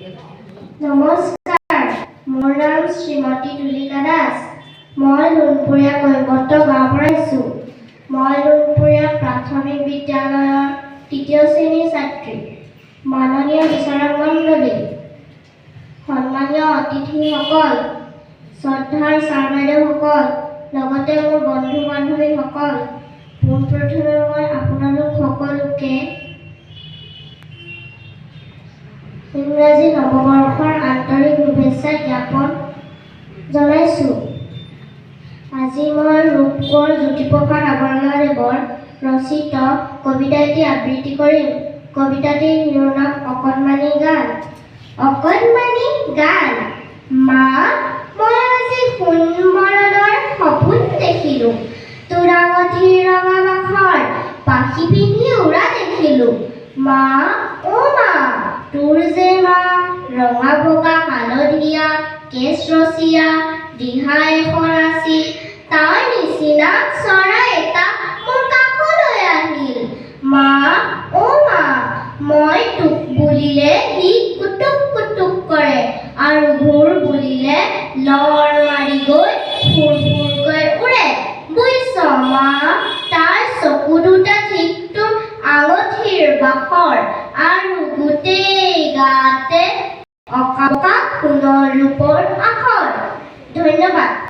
নমস্কাৰ, মোৰ নাম শ্ৰীমতী তুলিকা দাস। মই লুণপুৰীয়া কৈৱৰ্ত গাঁৱৰ পৰা আহিছোঁ। মই লুণপুৰীয়া প্ৰাথমিক বিদ্যালয়ৰ ৩য় শ্ৰেণীৰ ছাত্ৰী। মাননীয় বিচাৰক মণ্ডলী, সন্মানীয় অতিথিসকল, শ্ৰদ্ধাৰ ছাৰ বাইদেউসকল, লগতে মোৰ বন্ধু বান্ধৱীসকল, পোনপ্ৰথমে মই আপোনালোক সকলোকে ইংৰাজী নৱবৰ্ষৰ আন্তৰিক শুভেচ্ছা জ্ঞাপন জনাইছোঁ। আজি মই ৰূপকোঁৱৰ জ্যোতিপ্ৰসাদ আগৰৱালাদেৱৰ ৰচিত কবিতা এটি আবৃত্তি কৰিম। কবিতাটিৰ শিৰোনাম অকণমানি গান। অকণমানি গান। মা, মই আজি সোণমৰণৰ সপোন দেখিলোঁ। তোৰ আঙঠিৰ ৰঙা বাখৰ পাখি পিন্ধি উৰা দেখিলোঁ। মা, অ' মা, তোৰ যে মা ৰঙা বগা হালধীয়া কেশ ৰচীয়া দিহা এখন আছিল, তাৰ নিচিনা চৰাই এটা মোৰ কাষলৈ আহিল। মা, অ' মা, মই তোক বুলিলে সি কুটুক কুটুক কৰে আৰু ঘূৰ বুলিলে লৰ মাৰি গৈ ফুৰ ফুৰকৈ উৰে। বুজিছ মা, তাৰ চকু দুটা ঠিক তোৰ আঙঠিৰ বাখৰ আৰু গোটেই গাতে অঁকা সোণৰ ৰূপৰ আখৰ। ধন্যবাদ।